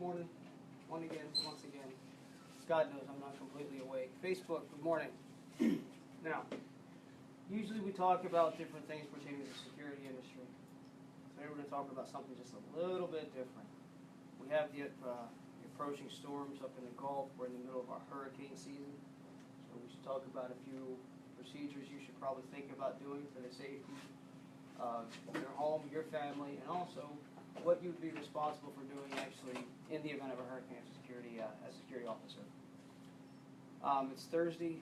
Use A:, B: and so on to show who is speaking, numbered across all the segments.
A: Morning. Once again. God knows I'm not completely awake. Facebook, good morning. Now, usually we talk about different things pertaining to the security industry. Today we're going to talk about something just a little bit different. We have the approaching storms up in the Gulf. We're in the middle of our hurricane season. So we should talk about a few procedures you should probably think about doing for the safety of your home, your family, and also what you'd be responsible for doing actually in the event of a hurricane as a security officer. It's Thursday,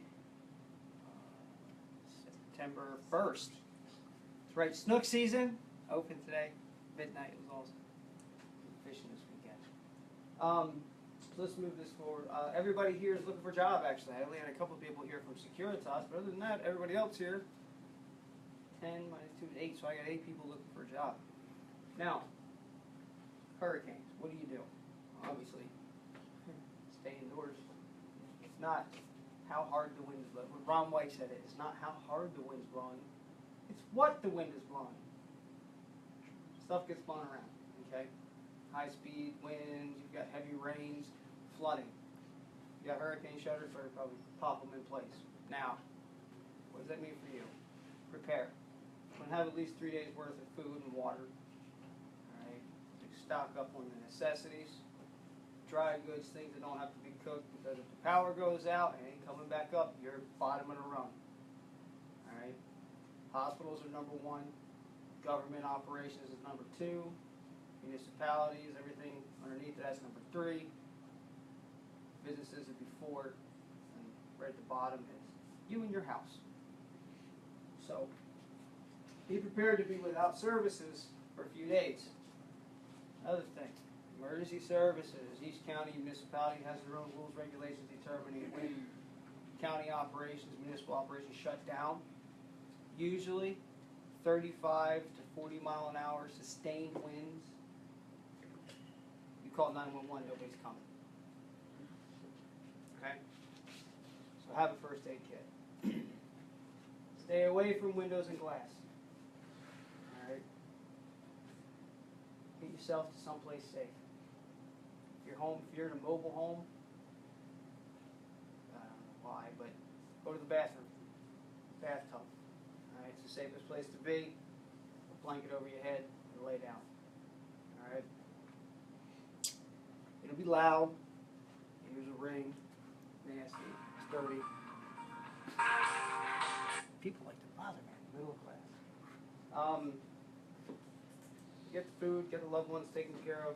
A: September 1st. That's right, snook season, open today, midnight. It was awesome. Fishing this weekend. So let's move this forward. Everybody here is looking for a job, actually. I only had a couple of people here from Securitas, but other than that, everybody else here, 10 minus 2 is 8, so I got 8 people looking for a job. Now, hurricanes, what do you do? Obviously, stay indoors. It's not how hard the wind is blowing. When Ron White said it, it's not how hard the wind's blowing, it's what the wind is blowing. Stuff gets blown around, okay? High speed winds, you've got heavy rains, flooding. You got hurricane shutters, so probably pop them in place. Now, what does that mean for you? Prepare. You're going to have at least 3 days worth of food and water. Alright? Stock up on the necessities. Dry goods, things that don't have to be cooked, because if the power goes out and ain't coming back up, you're bottom of the run. Alright? Hospitals are number 1. Government operations is number 2. Municipalities, everything underneath that's number 3. Businesses would be 4. And right at the bottom is you and your house. So, be prepared to be without services for a few days. Another thing, emergency services. Each county municipality has their own rules, regulations determining when county operations, municipal operations shut down. Usually 35 to 40 mile an hour sustained winds. You call 911, nobody's coming. Okay? So have a first aid kit. Stay away from windows and glass. Alright? Get yourself to someplace safe. If you're in a mobile home, I don't know why, but go to the bathroom. Bathtub. Alright, it's the safest place to be. A blanket over your head and lay down. Alright? It'll be loud. Here's a ring. Nasty. It's dirty. People like to bother me in the middle of class. Get the food, get the loved ones taken care of,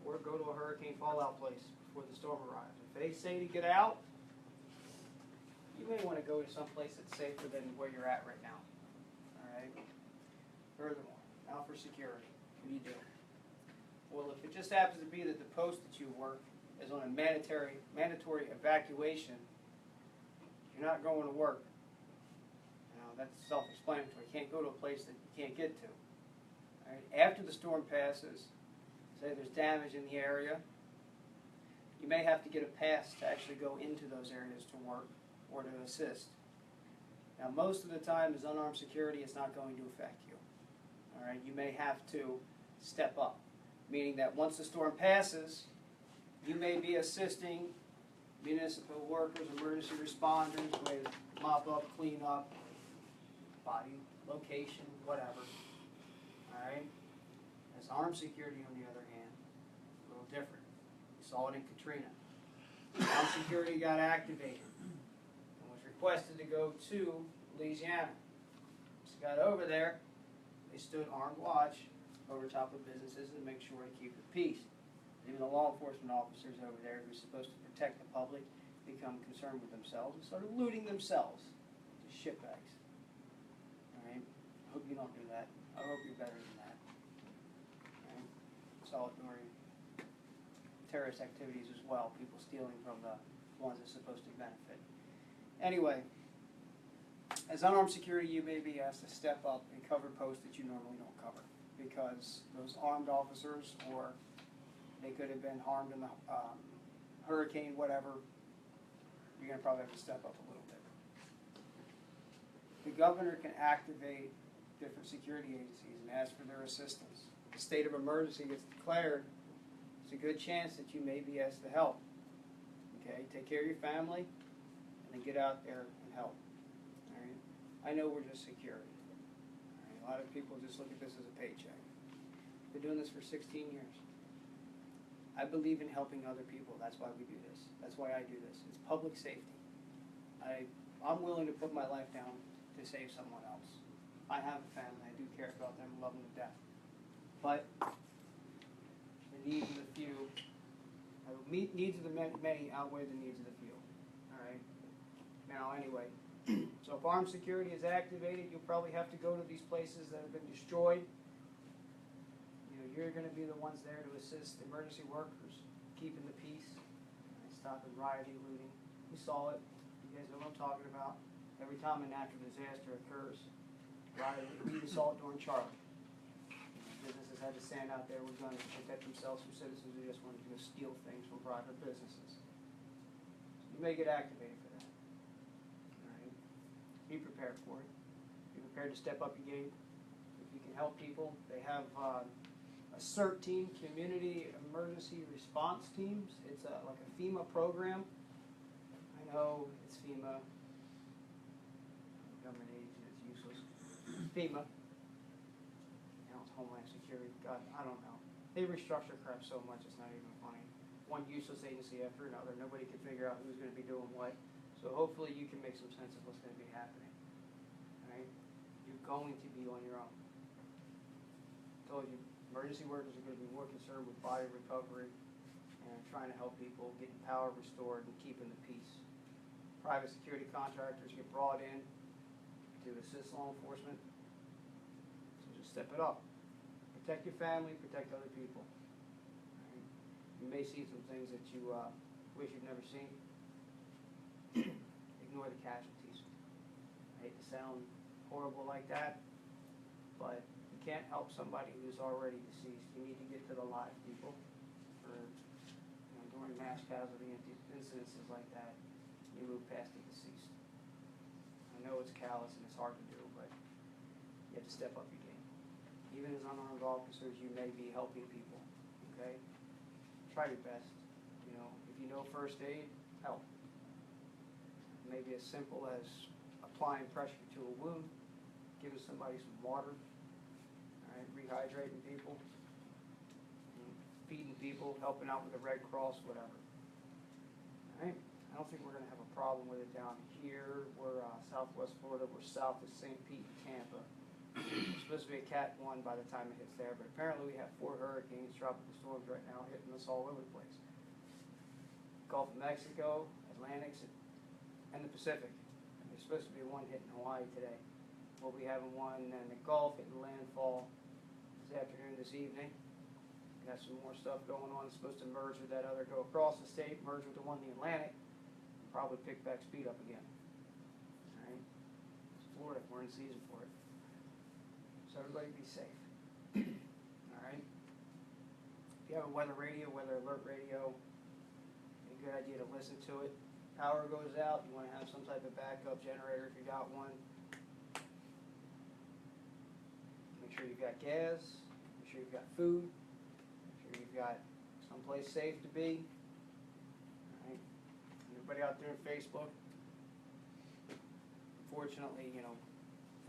A: or go to a hurricane fallout place before the storm arrives. If they say to get out, you may want to go to some place that's safer than where you're at right now. Alright? Furthermore, now for security. What do you do? Well, if it just happens to be that the post that you work is on a mandatory evacuation, you're not going to work. That's self-explanatory. You can't go to a place that you can't get to. Right? After the storm passes, say there's damage in the area, you may have to get a pass to actually go into those areas to work or to assist. Now, most of the time, as unarmed security, it's not going to affect you. All right? You may have to step up, meaning that once the storm passes, you may be assisting municipal workers, emergency responders with mop up, clean up, body location, whatever. Alright? As armed security, on the other hand, a little different. We saw it in Katrina. Armed security got activated and was requested to go to Louisiana. Just got over there, they stood armed watch over top of businesses to make sure to keep the peace. Even the law enforcement officers over there who are supposed to protect the public become concerned with themselves and started looting themselves. Just shitbags. Alright? I hope you don't do that. I hope you're better than that. Alright? Saw it during terrorist activities as well. People stealing from the ones that's supposed to benefit. Anyway, as unarmed security, you may be asked to step up and cover posts that you normally don't cover, because those armed officers, or they could have been harmed in the hurricane, whatever, you're going to probably have to step up a little bit. The governor can activate different security agencies and ask for their assistance. If a state of emergency gets declared, it's a good chance that you may be asked to help. Okay, take care of your family, and then get out there and help. All right? I know we're just security. All right? A lot of people just look at this as a paycheck. Been doing this for 16 years. I believe in helping other people. That's why we do this. That's why I do this. It's public safety. I'm willing to put my life down to save someone else. I have a family. I do care about them, love them to death. But the needs of the few, needs of the many outweigh the needs of the few. All right. Now, anyway, so if armed security is activated, you'll probably have to go to these places that have been destroyed. You're going to be the ones there to assist emergency workers, keeping the peace, stopping rioting, looting. We saw it. You guys know what I'm talking about. Every time a natural disaster occurs, rioting, we saw it during Charlie. Businesses had to stand out there with guns to protect themselves from citizens who just wanted to go steal things from private businesses. You may get activated for that. All right. Be prepared for it. Be prepared to step up your game. If you can help people, they have a CERT team, Community Emergency Response Teams. It's like a FEMA program. I know it's FEMA. Government agency, it's useless. FEMA. Now it's Homeland Security. God, I don't know. They restructure crap so much it's not even funny. One useless agency after another. Nobody can figure out who's going to be doing what. So hopefully you can make some sense of what's going to be happening. All right? You're going to be on your own. I told you. Emergency workers are going to be more concerned with body recovery and trying to help people, getting power restored and keeping the peace. Private security contractors get brought in to assist law enforcement. So just step it up. Protect your family, protect other people. Right? You may see some things that you wish you'd never seen. Ignore the casualties. I hate to sound horrible like that, but can't help somebody who's already deceased. You need to get to the live people. During mass casualty incidences like that, you move past the deceased. I know it's callous and it's hard to do, but you have to step up your game. Even as unarmed officers, you may be helping people. Okay? Try your best. If you know first aid, help. Maybe as simple as applying pressure to a wound, giving somebody some water. Rehydrating people, feeding people, helping out with the Red Cross, whatever. All right? I don't think we're going to have a problem with it down here. We're southwest Florida. We're south of St. Pete and Tampa. It's supposed to be a Cat 1 by the time it hits there, but apparently we have 4 hurricanes, tropical storms right now hitting us all over the place. Gulf of Mexico, Atlantic, and the Pacific. And there's supposed to be one hitting Hawaii today. We'll be having one in the Gulf hitting landfall this afternoon, this evening. Got some more stuff going on. It's supposed to merge with that other, go across the state, merge with the one in the Atlantic, and probably pick back speed up again. All right? It's Florida. We're in season for it. So everybody be safe. All right? If you have a weather radio, weather alert radio, a good idea to listen to it. Power goes out, you want to have some type of backup generator if you got one. Make sure you've got gas, make sure you've got food, make sure you've got someplace safe to be. All right. Everybody out there on Facebook, fortunately,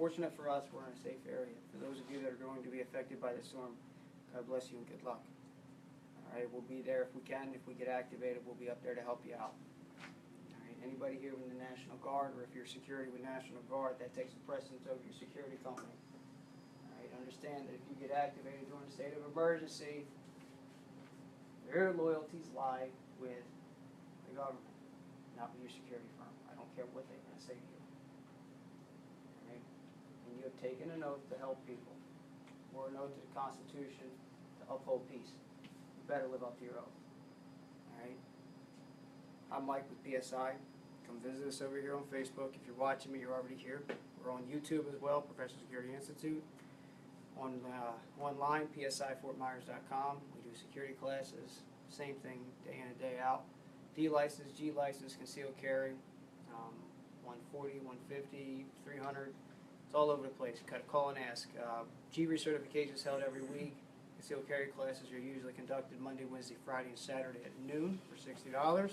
A: fortunate for us, we're in a safe area. For those of you that are going to be affected by the storm, God bless you and good luck. All right, we'll be there if we can. If we get activated, we'll be up there to help you out. All right, anybody here with the National Guard, or if you're security with National Guard, that takes the precedence over your security company. Understand that if you get activated during a state of emergency, their loyalties lie with the government, not with your security firm. I don't care what they're going to say to you. All right? And you have taken an oath to help people, or an oath to the Constitution to uphold peace. You better live up to your oath. All right? I'm Mike with PSI. Come visit us over here on Facebook. If you're watching me, you're already here. We're on YouTube as well, Professional Security Institute. Online, psifortmyers.com. We do security classes, same thing day in and day out. D license, G license, concealed carry, 140, 150, 300. It's all over the place. Call and ask. G recertification is held every week. Concealed carry classes are usually conducted Monday, Wednesday, Friday, and Saturday at noon for $60.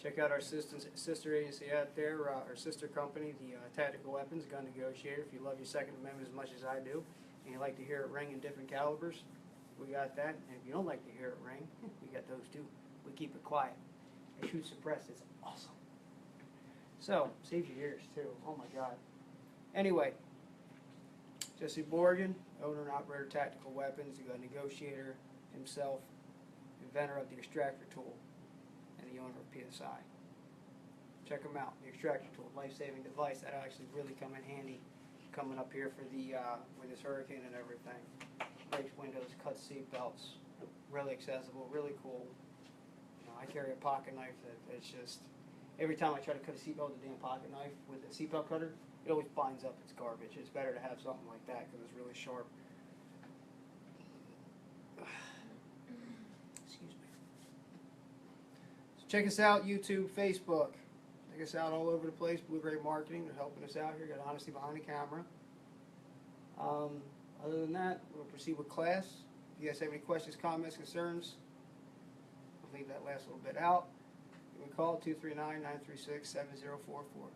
A: Check out our sister agency out there, our sister company, the Tactical Weapons Gun Negotiator. If you love your Second Amendment as much as I do, and you like to hear it ring in different calibers, we got that. And if you don't like to hear it ring, we got those too. We keep it quiet. And shoot suppressed. It's awesome. So, saves your ears too. Oh my God. Anyway, Jesse Borgen, owner and operator of Tactical Weapons, the gun negotiator himself, inventor of the extractor tool, and the owner of PSI. Check them out. The extractor tool, life-saving device that actually really come in handy coming up here for the with this hurricane and everything. Breaks windows, cuts seat belts, really accessible, really cool. You know, I carry a pocket knife that it's just every time I try to cut a seatbelt with a damn pocket knife with a seatbelt cutter, it always binds up its garbage. It's better to have something like that because it's really sharp. Excuse me. So check us out, YouTube, Facebook. Check us out all over the place. Blue Gray Marketing, they're helping us out here. Got honesty behind the camera. Other than that, we'll proceed with class. If you guys have any questions, comments, concerns, we'll leave that last little bit out. You can call 239-936-7044.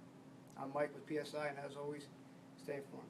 A: I'm Mike with PSI, and as always, stay informed.